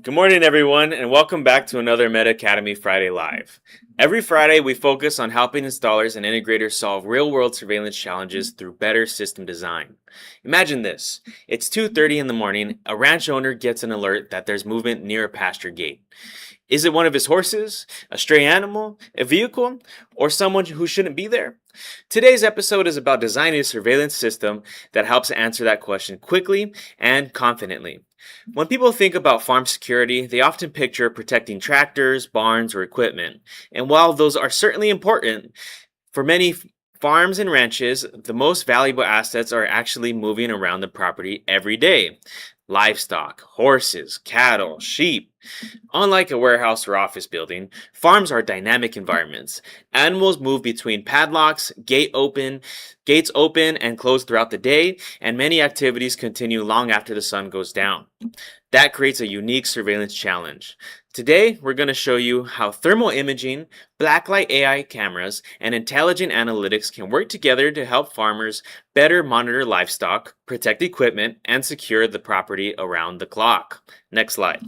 Good morning, everyone, and welcome back to another Ameta Academy Friday Live. Every Friday, we focus on helping installers and integrators solve real-world surveillance challenges through better system design. Imagine this. It's 2:30 in the morning. A ranch owner gets an alert that there's movement near a pasture gate. Is it one of his horses, a stray animal, a vehicle, or someone who shouldn't be there? Today's episode is about designing a surveillance system that helps answer that question quickly and confidently. When people think about farm security, they often picture protecting tractors, barns, or equipment. And while those are certainly important, for many farms and ranches, the most valuable assets are actually moving around the property every day. Livestock, horses, cattle, sheep. Unlike a warehouse or office building, farms are dynamic environments. Animals move between paddocks, gates open and close throughout the day, and many activities continue long after the sun goes down. That creates a unique surveillance challenge. Today, we're going to show you how thermal imaging, Blacklight AI cameras, and intelligent analytics can work together to help farmers better monitor livestock, protect equipment, and secure the property around the clock. Next slide.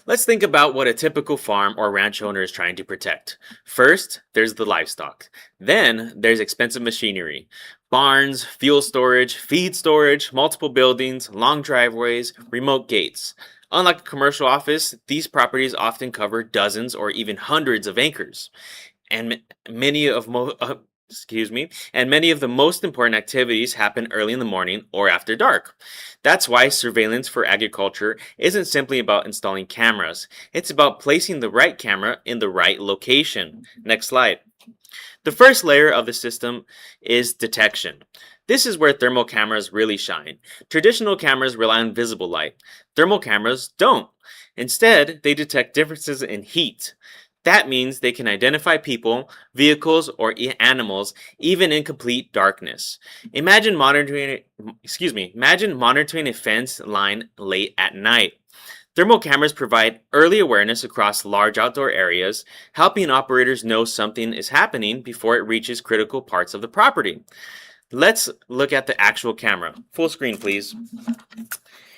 Let's think about what a typical farm or ranch owner is trying to protect. First, there's the livestock. Then, there's expensive machinery. Barns, fuel storage, feed storage, multiple buildings, long driveways, remote gates. Unlike a commercial office, these properties often cover dozens or even hundreds of acres. And many of many of the most important activities happen early in the morning or after dark. That's why surveillance for agriculture isn't simply about installing cameras. It's about placing the right camera in the right location. Next slide. The first layer of the system is detection. This is where thermal cameras really shine. Traditional cameras rely on visible light. Thermal cameras don't. Instead, they detect differences in heat. That means they can identify people, vehicles, or animals even in complete darkness. Imagine monitoring a fence line late at night. Thermal cameras provide early awareness across large outdoor areas, helping operators know something is happening before it reaches critical parts of the property. Let's look at the actual camera. Full screen, please.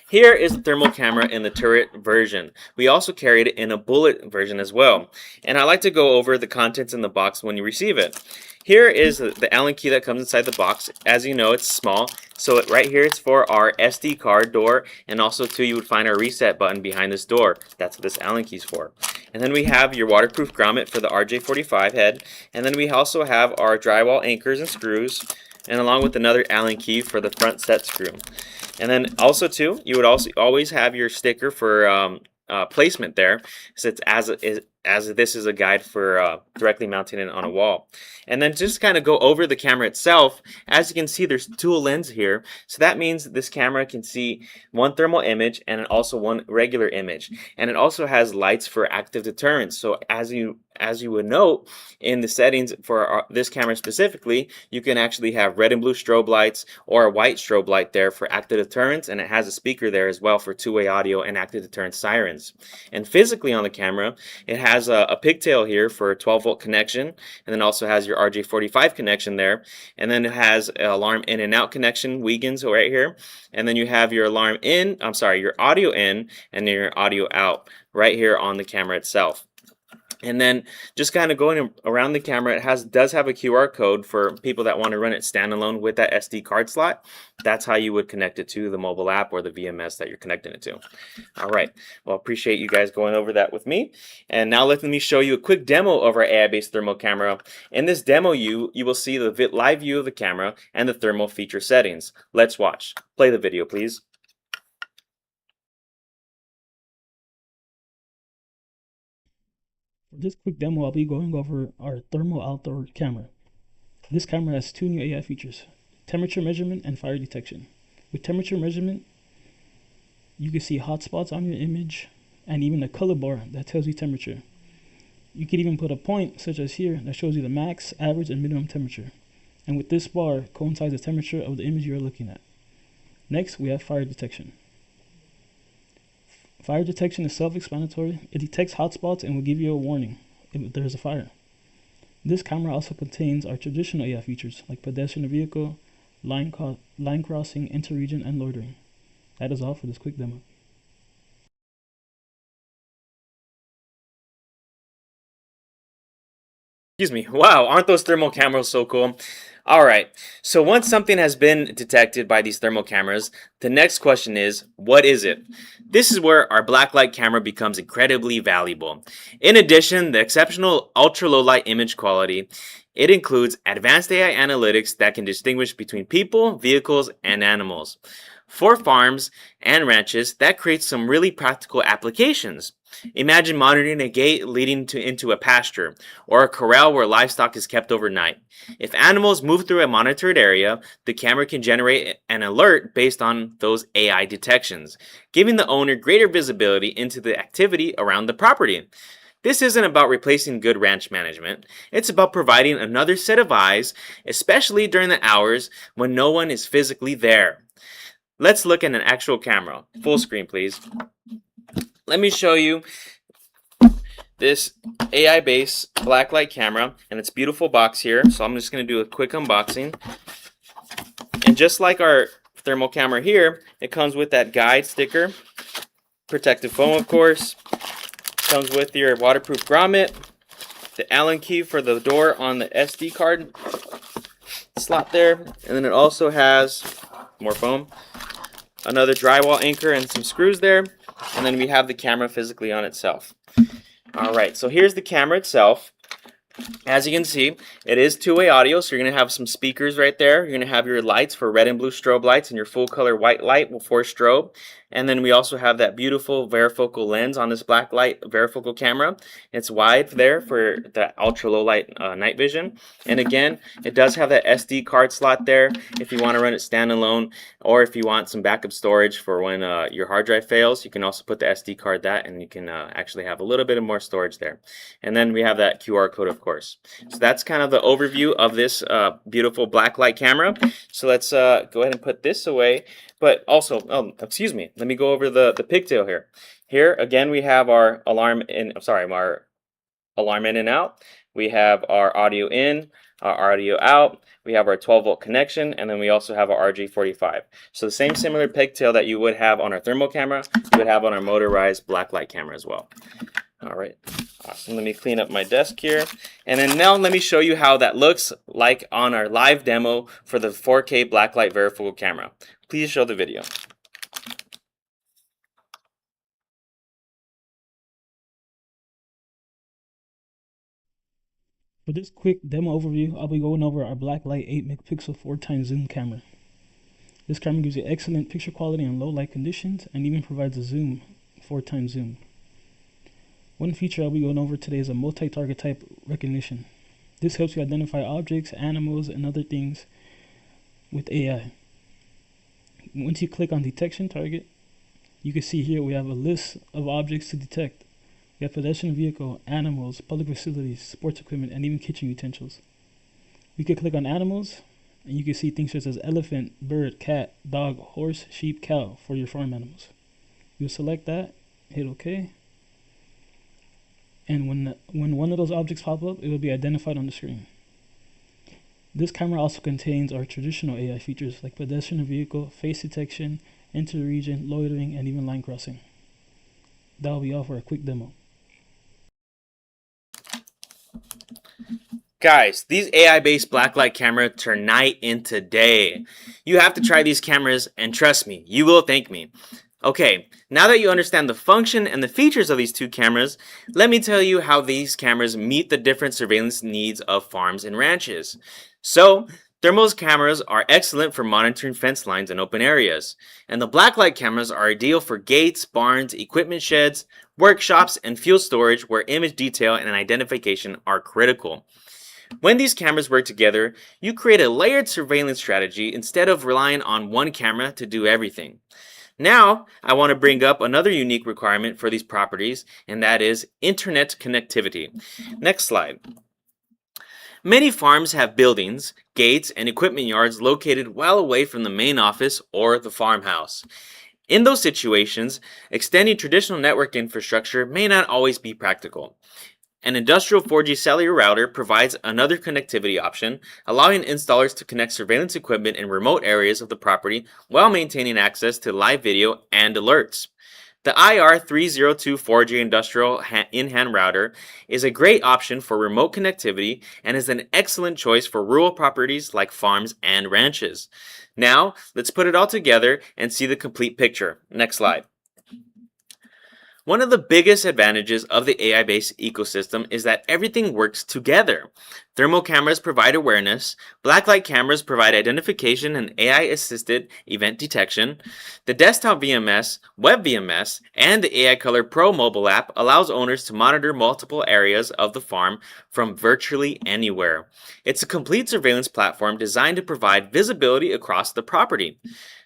Here is the thermal camera in the turret version. We also carried it in a bullet version as well. And I like to go over the contents in the box when you receive it. Here is the Allen key that comes inside the box. As you know, it's small. So right here it's for our SD card door, and also too you would find our reset button behind this door. That's what this Allen key is for. And then we have your waterproof grommet for the RJ45 head. And then we also have our drywall anchors and screws, and along with another Allen key for the front set screw. And then also too, you would also always have your sticker for placement there, since as this is a guide for directly mounting it on a wall. And then just kind of go over the camera itself. As you can see, there's dual lens here, so that means this camera can see one thermal image and also one regular image. And it also has lights for active deterrence. So as you would note in the settings for this camera specifically, you can actually have red and blue strobe lights or a white strobe light there for active deterrence, and it has a speaker there as well for two-way audio and active deterrence sirens. And physically on the camera, it has a pigtail here for a 12-volt connection, and then also has your RJ45 connection there, and then it has an alarm in and out connection, Wiegans right here, and then you have your your audio in and then your audio out right here on the camera itself. And then just kind of going around the camera, it does have a QR code for people that want to run it standalone with that SD card slot. That's how you would connect it to the mobile app or the VMS that you're connecting it to. All right. Well, appreciate you guys going over that with me. And now let me show you a quick demo of our AI-based thermal camera. In this demo, you will see the live view of the camera and the thermal feature settings. Let's watch. Play the video, please. For this quick demo, I'll be going over our thermal outdoor camera. This camera has two new AI features: temperature measurement and fire detection. With temperature measurement, you can see hotspots on your image and even a color bar that tells you temperature. You could even put a point, such as here, that shows you the max, average, and minimum temperature. And with this bar coincides the temperature of the image you're looking at. Next, we have fire detection. Fire detection is self-explanatory. It detects hotspots and will give you a warning if there's a fire. This camera also contains our traditional AI features like pedestrian vehicle, line crossing, interregion, and loitering. That is all for this quick demo. Excuse me. Wow, aren't those thermal cameras so cool? All right. So once something has been detected by these thermal cameras, the next question is, what is it? This is where our blacklight camera becomes incredibly valuable. In addition, the exceptional ultra low light image quality, it includes advanced AI analytics that can distinguish between people, vehicles, and animals. For farms and ranches, that creates some really practical applications. Imagine monitoring a gate leading into a pasture or a corral where livestock is kept overnight. If animals move through a monitored area, the camera can generate an alert based on those AI detections, giving the owner greater visibility into the activity around the property. This isn't about replacing good ranch management. It's about providing another set of eyes, especially during the hours when no one is physically there. Let's look at an actual camera. Full screen, please. Let me show you this AIBASE blacklight camera and its beautiful box here. So I'm just going to do a quick unboxing. And just like our thermal camera here, it comes with that guide sticker, protective foam of course, comes with your waterproof grommet, the Allen key for the door on the SD card slot there, and then it also has more foam, another drywall anchor and some screws there, and then we have the camera physically on itself. Alright, so here's the camera itself. As you can see, it is two-way audio, so you're going to have some speakers right there. You're going to have your lights for red and blue strobe lights and your full color white light for strobe. And then we also have that beautiful varifocal lens on this blacklight varifocal camera. It's wide there for the ultra low light night vision. And again, it does have that SD card slot there if you want to run it standalone, or if you want some backup storage for when your hard drive fails. You can also put the SD card that, and you can actually have a little bit of more storage there. And then we have that QR code, of course. So that's kind of the overview of this beautiful blacklight camera. So let's go ahead and put this away. But also, excuse me, let me go over the pigtail here. Here again, we have our alarm in. Our alarm in and out. We have our audio in, our audio out. We have our 12-volt connection, and then we also have our RJ45. So the same similar pigtail that you would have on our thermal camera, you would have on our motorized blacklight camera as well. All right, awesome. Let me clean up my desk here. And then now let me show you how that looks like on our live demo for the 4K blacklight varifocal camera. Please show the video. For this quick demo overview, I'll be going over our Blacklight 8 megapixel 4x zoom camera. This camera gives you excellent picture quality in low light conditions and even provides a zoom, 4x zoom. One feature I'll be going over today is a multi-target type recognition. This helps you identify objects, animals, and other things with AI. Once you click on detection target, you can see here we have a list of objects to detect. We have pedestrian vehicle, animals, public facilities, sports equipment, and even kitchen utensils. We can click on animals, and you can see things such as elephant, bird, cat, dog, horse, sheep, cow for your farm animals. You'll select that, hit OK, and when one of those objects pop up, it will be identified on the screen. This camera also contains our traditional AI features like pedestrian vehicle, face detection, enter region, loitering, and even line crossing. That will be all for a quick demo. Guys, these AI-based blacklight cameras turn night into day. You have to try these cameras, and trust me, you will thank me. Okay, now that you understand the function and the features of these two cameras, let me tell you how these cameras meet the different surveillance needs of farms and ranches. So, thermal cameras are excellent for monitoring fence lines in open areas, and the blacklight cameras are ideal for gates, barns, equipment sheds, workshops, and fuel storage where image detail and identification are critical. When these cameras work together, you create a layered surveillance strategy instead of relying on one camera to do everything. Now, I want to bring up another unique requirement for these properties, and that is internet connectivity. Next slide. Many farms have buildings, gates, and equipment yards located well away from the main office or the farmhouse. In those situations, extending traditional network infrastructure may not always be practical. An industrial 4G cellular router provides another connectivity option, allowing installers to connect surveillance equipment in remote areas of the property while maintaining access to live video and alerts. The IR3024G Industrial In-Hand Router is a great option for remote connectivity and is an excellent choice for rural properties like farms and ranches. Now, let's put it all together and see the complete picture. Next slide. One of the biggest advantages of the AI-based ecosystem is that everything works together. Thermal cameras provide awareness, blacklight cameras provide identification and AI-assisted event detection. The desktop VMS, web VMS, and the AI Color Pro mobile app allows owners to monitor multiple areas of the farm from virtually anywhere. It's a complete surveillance platform designed to provide visibility across the property.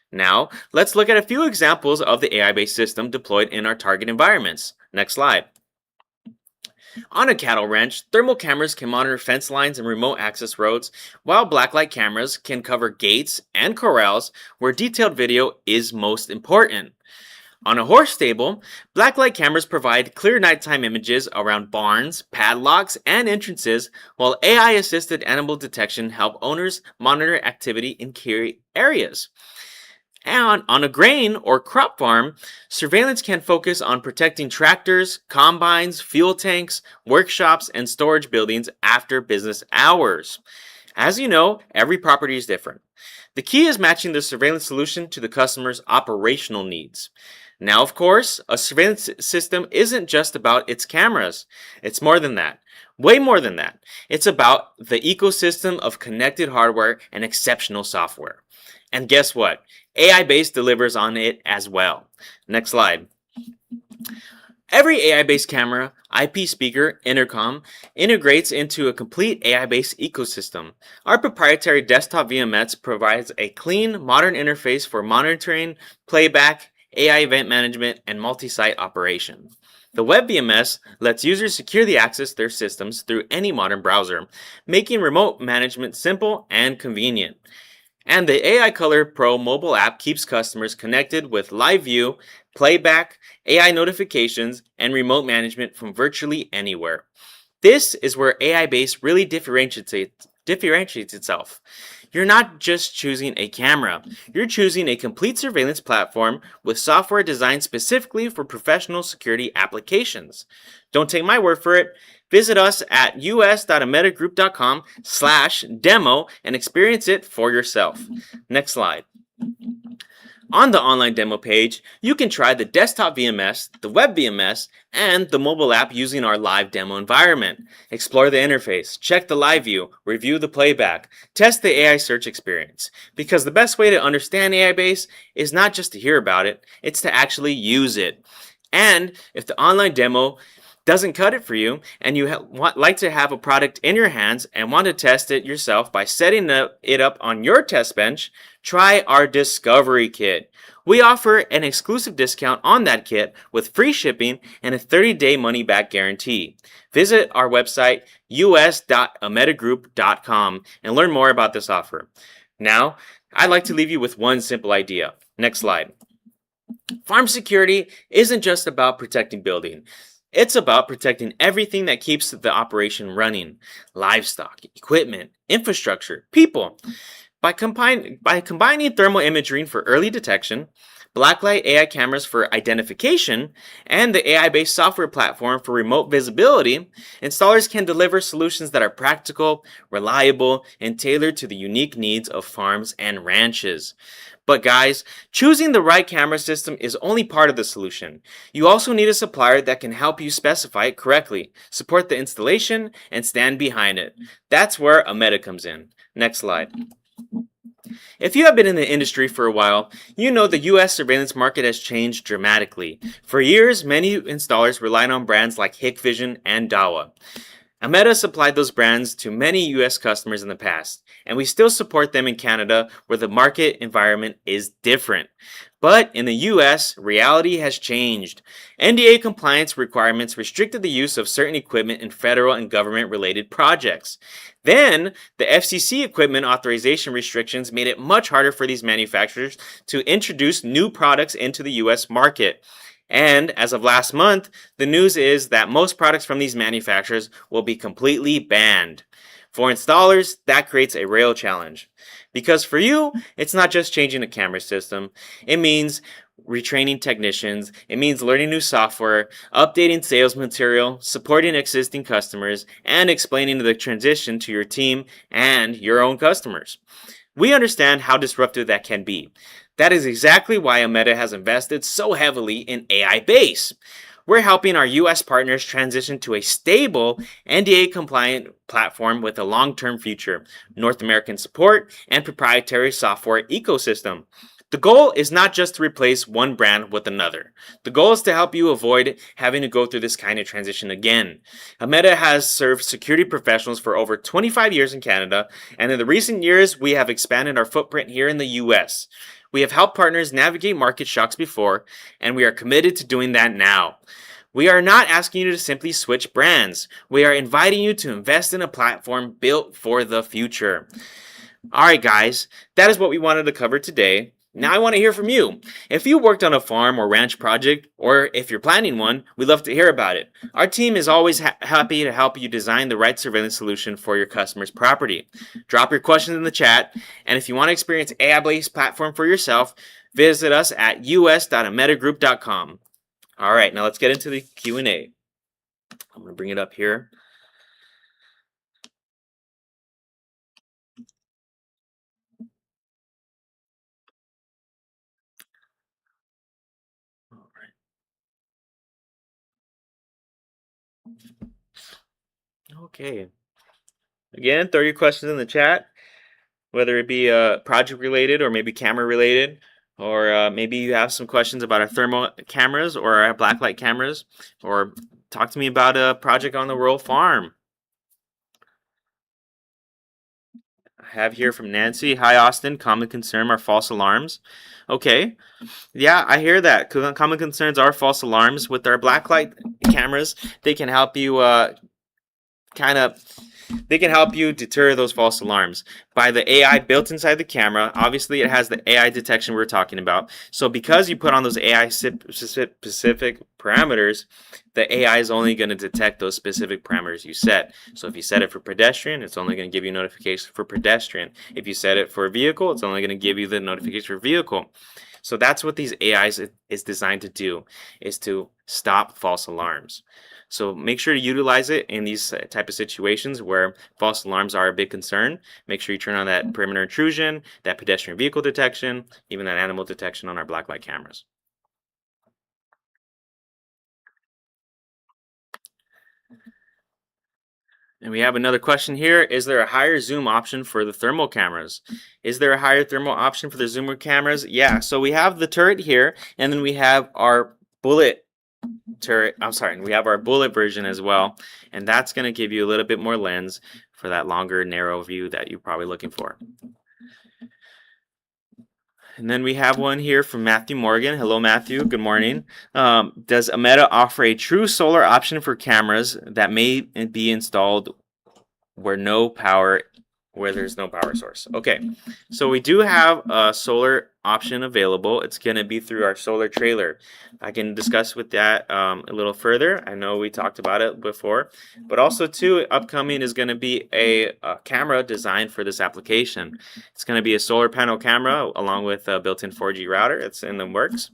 Now, let's look at a few examples of the AI-based system deployed in our target environments. Next slide. On a cattle ranch, thermal cameras can monitor fence lines and remote access roads, while blacklight cameras can cover gates and corrals where detailed video is most important. On a horse stable, blacklight cameras provide clear nighttime images around barns, paddocks, and entrances, while AI-assisted animal detection help owners monitor activity in key areas. And on a grain or crop farm, surveillance can focus on protecting tractors, combines, fuel tanks, workshops, and storage buildings after business hours. As you know, every property is different. The key is matching the surveillance solution to the customer's operational needs. Now, of course, a surveillance system isn't just about its cameras. It's more than that. Way more than that. It's about the ecosystem of connected hardware and exceptional software. And guess what? AI-based delivers on it as well. Next slide. Every AI-based camera, IP speaker, intercom integrates into a complete AI-based ecosystem. Our proprietary desktop VMS provides a clean, modern interface for monitoring, playback, AI event management, and multi-site operation. The web VMS lets users securely access their systems through any modern browser, making remote management simple and convenient. And the AI Color Pro mobile app keeps customers connected with live view, playback, AI notifications, and remote management from virtually anywhere. This is where AI-based really differentiates itself. You're not just choosing a camera, you're choosing a complete surveillance platform with software designed specifically for professional security applications. Don't take my word for it. Visit us at us.ametagroup.com/demo and experience it for yourself. Next slide. On the online demo page, you can try the desktop VMS, the web VMS, and the mobile app using our live demo environment. Explore the interface, check the live view, review the playback, test the AI search experience. Because the best way to understand AI-based is not just to hear about it, it's to actually use it. And if the online demo doesn't cut it for you and you like to have a product in your hands and want to test it yourself by setting it up on your test bench, try our Discovery Kit. We offer an exclusive discount on that kit with free shipping and a 30-day money-back guarantee. Visit our website us.ametagroup.com and learn more about this offer. Now, I'd like to leave you with one simple idea. Next slide. Farm security isn't just about protecting buildings. It's about protecting everything that keeps the operation running: livestock, equipment, infrastructure, people. By combining thermal imaging for early detection, Blacklight AI cameras for identification, and the AI-based software platform for remote visibility, installers can deliver solutions that are practical, reliable, and tailored to the unique needs of farms and ranches. But guys, choosing the right camera system is only part of the solution. You also need a supplier that can help you specify it correctly, support the installation, and stand behind it. That's where Ameta comes in. Next slide. If you have been in the industry for a while, you know the US surveillance market has changed dramatically. For years, many installers relied on brands like Hikvision and Dawa. Ameta supplied those brands to many US customers in the past, and we still support them in Canada where the market environment is different. But in the US, reality has changed. NDA compliance requirements restricted the use of certain equipment in federal and government-related projects. Then, the FCC equipment authorization restrictions made it much harder for these manufacturers to introduce new products into the US market. And as of last month, the news is that most products from these manufacturers will be completely banned. For installers, that creates a real challenge. Because for you, it's not just changing a camera system. It means retraining technicians. It means learning new software, updating sales material, supporting existing customers, and explaining the transition to your team and your own customers. We understand how disruptive that can be. That is exactly why Ameta has invested so heavily in AIBASE. We're helping our US partners transition to a stable, NDA compliant platform with a long term future, North American support, and proprietary software ecosystem. The goal is not just to replace one brand with another. The goal is to help you avoid having to go through this kind of transition again. Ameta has served security professionals for over 25 years in Canada, and in the recent years, we have expanded our footprint here in the US. We have helped partners navigate market shocks before, and we are committed to doing that now. We are not asking you to simply switch brands. We are inviting you to invest in a platform built for the future. All right, guys, that is what we wanted to cover today. Now I want to hear from you. If you worked on a farm or ranch project, or if you're planning one, we'd love to hear about it. Our team is always happy to help you design the right surveillance solution for your customer's property. Drop your questions in the chat, and if you want to experience AI-based platform for yourself, visit us at us.ametagroup.com. All right, now let's get into the Q&A. I'm going to bring it up here. Okay. Again, throw your questions in the chat, whether it be project related or maybe camera related, or maybe you have some questions about our thermal cameras or our blacklight cameras, or talk to me about a project on the rural farm. I have here from Nancy. Hi, Austin. Common concern are false alarms. Okay. Yeah, I hear that. Common concerns are false alarms. With our blacklight cameras, they can help you they can help you deter those false alarms by the AI built inside the camera. Obviously, it has the AI detection we're talking about. So because you put on those AI specific parameters, the AI is only going to detect those specific parameters you set. So if you set it for pedestrian, it's only going to give you notification for pedestrian. If you set it for a vehicle, it's only going to give you the notification for vehicle. So that's what these AIs is designed to do, is to stop false alarms. So make sure to utilize it in these type of situations where false alarms are a big concern. Make sure you turn on that perimeter intrusion, that pedestrian vehicle detection, even that animal detection on our blacklight cameras. And we have another question here. Is there a higher zoom option for the thermal cameras? Is there a higher thermal option for the zoomer cameras? Yeah, so we have the turret here, and then we have our bullet turret. We have our bullet version as well, and that's going to give you a little bit more lens for that longer, narrow view that you're probably looking for. And then we have one here from Matthew Morgan. Hello, Matthew. Good morning. Does Ameta offer a true solar option for cameras that may be installed where there's no power source? Okay, so we do have a solar option available. It's going to be through our solar trailer. I can discuss with that a little further. I know we talked about it before, but also too, upcoming is going to be a camera designed for this application. It's going to be a solar panel camera along with a built-in 4G router. It's in the works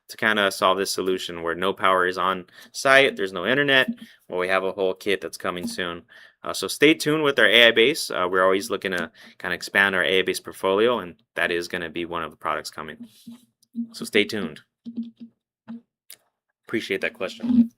to kind of solve this solution where no power is on site, there's no internet. Well, we have a whole kit that's coming soon. So stay tuned with our AIBASE. We're always looking to kind of expand our AIBASE portfolio, and that is going to be one of the products coming. So stay tuned. Appreciate that question.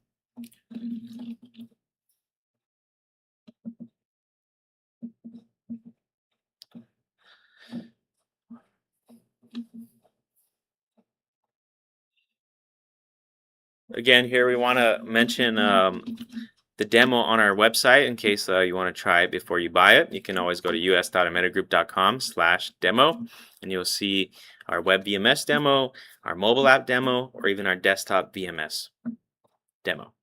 Again, here we want to mention the demo on our website in case you want to try it before you buy it. You can always go to us.ametagroup.com/demo, and you'll see our web VMS demo, our mobile app demo, or even our desktop VMS demo.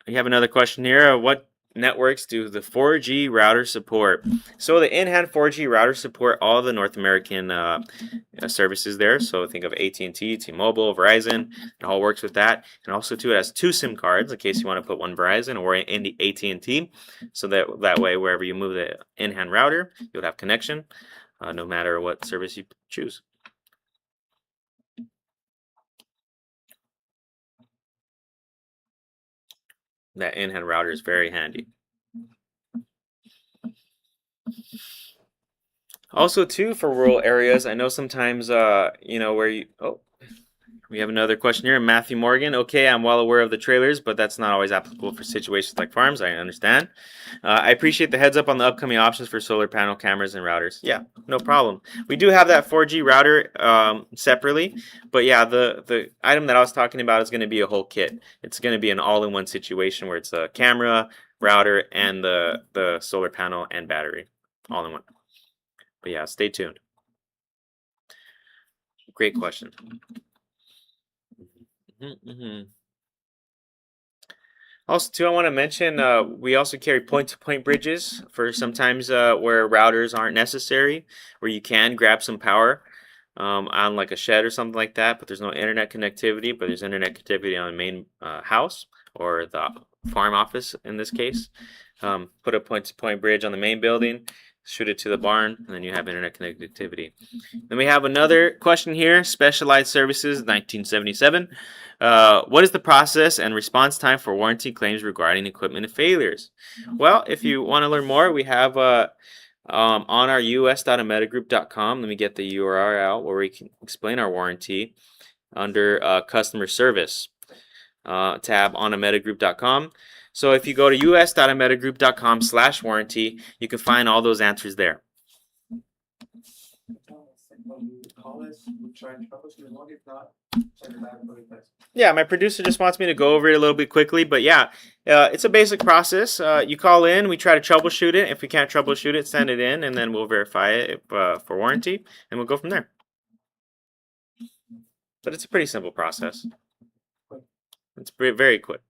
We have another question here. What networks do the 4G router support? So the in-hand 4G router support all the North American services there. So think of AT&T, T-Mobile, Verizon. It all works with that. And also too, it has 2 SIM cards in case you want to put one Verizon or AT&T. So that way, wherever you move the in-hand router, you'll have connection. no matter what service you choose. That in-hand router is very handy. Also, too, for rural areas, I know sometimes, where you, we have another question here. Matthew Morgan. Okay, I'm well aware of the trailers, but that's not always applicable for situations like farms. I understand. I appreciate the heads up on the upcoming options for solar panel cameras and routers. Yeah, no problem. We do have that 4G router separately, but yeah, the item that I was talking about is going to be a whole kit. It's going to be an all-in-one situation where it's a camera, router, and the solar panel and battery all in one. But yeah, stay tuned. Great question. Also, too, I want to mention we also carry point-to-point bridges for sometimes where routers aren't necessary, where you can grab some power on like a shed or something like that, but there's no internet connectivity, but there's internet connectivity on the main house or the farm office in this case. Put a point-to-point bridge on the main building, shoot it to the barn, and then you have internet connectivity. Then we have another question here, Specialized Services, 1977. What is the process and response time for warranty claims regarding equipment failures? Well, if you want to learn more, we have on our us.ametagroup.com, let me get the URL out where we can explain our warranty under customer service tab on ametagroup.com. So if you go to us.ametagroup.com/warranty, you can find all those answers there. Yeah, my producer just wants me to go over it a little bit quickly, but yeah, it's a basic process. You call in, we try to troubleshoot it. If we can't troubleshoot it, send it in, and then we'll verify it for warranty, and we'll go from there. But it's a pretty simple process. It's very quick.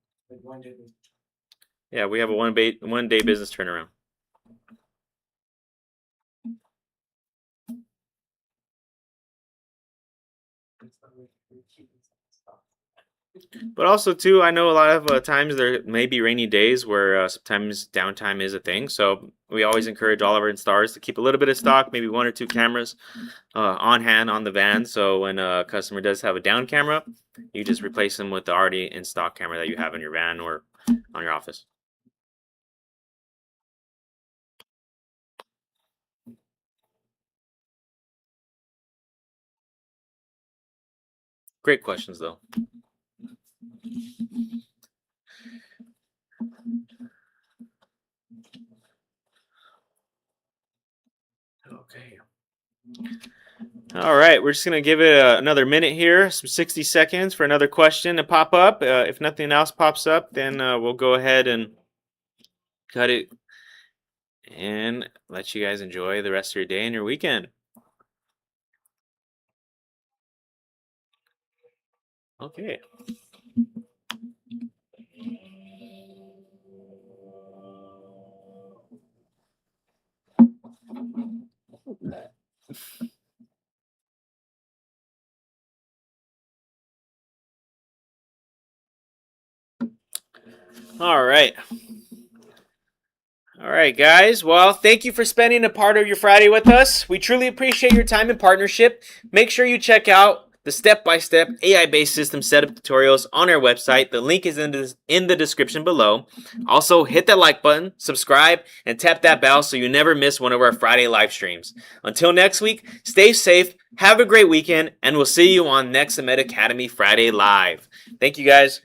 Yeah, we have a one-day business turnaround. But also, too, I know a lot of times there may be rainy days where sometimes downtime is a thing. So we always encourage all of our installers to keep a little bit of stock, maybe 1 or 2 cameras on hand on the van. So when a customer does have a down camera, you just replace them with the already in stock camera that you have in your van or on your office. Great questions, though. Okay. All right, we're just going to give it another minute here, some 60 seconds for another question to pop up. If nothing else pops up, then we'll go ahead and cut it and let you guys enjoy the rest of your day and your weekend. Okay. All right. All right, guys. Well, thank you for spending a part of your Friday with us. We truly appreciate your time and partnership. Make sure you check out the step-by-step AI-based system setup tutorials on our website. The link is in the description below. Also, hit that like button, subscribe, and tap that bell so you never miss one of our Friday live streams. Until next week, stay safe, have a great weekend, and we'll see you on next Ameta Academy Friday Live. Thank you, guys.